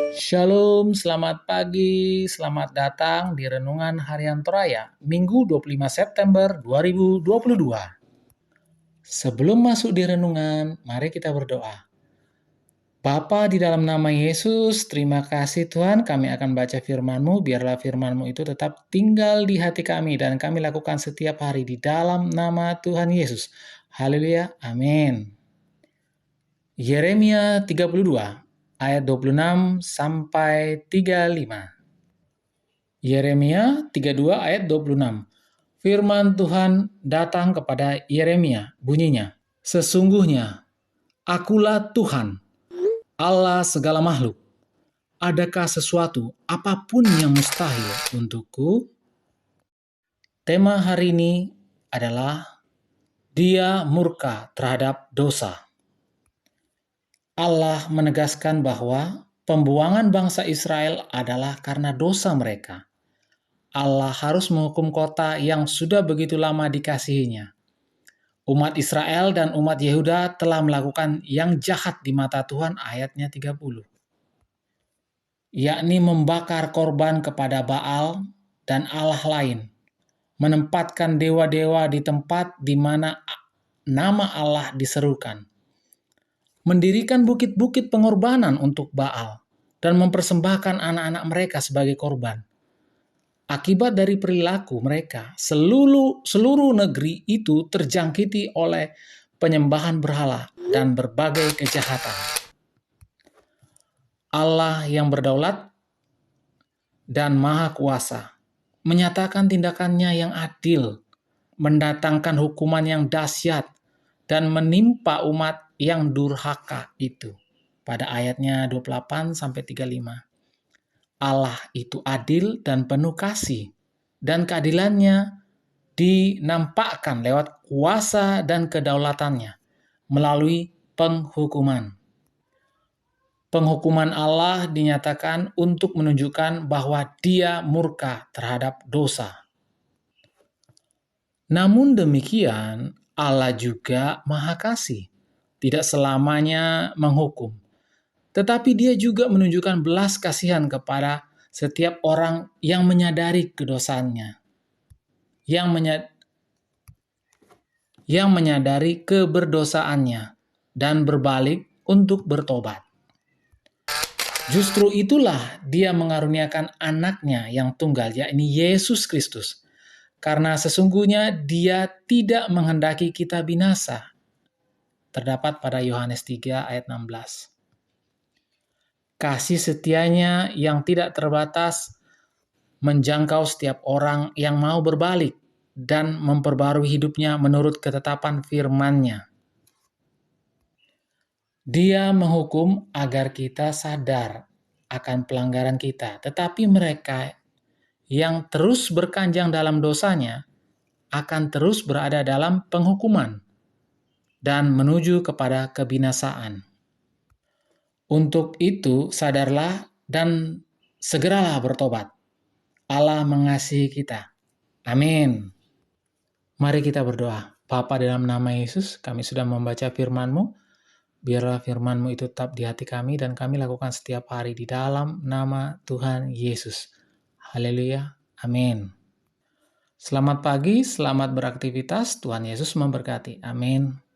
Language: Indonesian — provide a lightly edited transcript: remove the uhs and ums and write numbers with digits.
Shalom, selamat pagi, selamat datang di Renungan Harian Toraya, Minggu 25 September 2022. Sebelum masuk di renungan, mari kita berdoa. Bapa, di dalam nama Yesus, terima kasih Tuhan, kami akan baca firman-Mu, biarlah firman-Mu itu tetap tinggal di hati kami, dan kami lakukan setiap hari di dalam nama Tuhan Yesus. Haleluya, amin. Yeremia 32, ayat 26 sampai 35. Yeremia 32 ayat 26. Firman Tuhan datang kepada Yeremia, bunyinya, "Sesungguhnya, Akulah Tuhan, Allah segala makhluk. Adakah sesuatu apapun yang mustahil untukku?" Tema hari ini adalah Dia murka terhadap dosa. Allah menegaskan bahwa pembuangan bangsa Israel adalah karena dosa mereka. Allah harus menghukum kota yang sudah begitu lama dikasihinya. Umat Israel dan umat Yehuda telah melakukan yang jahat di mata Tuhan, ayatnya 30. Yakni membakar korban kepada Baal dan Allah lain, menempatkan dewa-dewa di tempat di mana nama Allah diserukan, mendirikan bukit-bukit pengorbanan untuk Baal, dan mempersembahkan anak-anak mereka sebagai korban. Akibat dari perilaku mereka, seluruh negeri itu terjangkiti oleh penyembahan berhala dan berbagai kejahatan. Allah yang berdaulat dan maha kuasa menyatakan tindakannya yang adil, mendatangkan hukuman yang dahsyat, dan menimpa umat yang durhaka itu. Pada ayatnya 28-35. Allah itu adil dan penuh kasih, dan keadilannya dinampakkan lewat kuasa dan kedaulatannya melalui penghukuman. Penghukuman Allah dinyatakan untuk menunjukkan bahwa Dia murka terhadap dosa. Namun demikian, Allah juga Maha Kasih, tidak selamanya menghukum. Tetapi Dia juga menunjukkan belas kasihan kepada setiap orang yang menyadari kedosaannya, yang menyadari keberdosaannya, dan berbalik untuk bertobat. Justru itulah Dia mengaruniakan anaknya yang tunggal, yakni Yesus Kristus. Karena sesungguhnya Dia tidak menghendaki kita binasa. Terdapat pada Yohanes 3 ayat 16. Kasih setianya yang tidak terbatas menjangkau setiap orang yang mau berbalik dan memperbarui hidupnya menurut ketetapan firman-Nya. Dia menghukum agar kita sadar akan pelanggaran kita, tetapi mereka yang terus berkanjang dalam dosanya akan terus berada dalam penghukuman dan menuju kepada kebinasaan. Untuk itu, sadarlah dan segeralah bertobat. Allah mengasihi kita. Amin. Mari kita berdoa. Bapa, dalam nama Yesus, kami sudah membaca firman-Mu. Biarlah firman-Mu itu tetap di hati kami dan kami lakukan setiap hari di dalam nama Tuhan Yesus. Haleluya. Amin. Selamat pagi, selamat beraktivitas. Tuhan Yesus memberkati. Amin.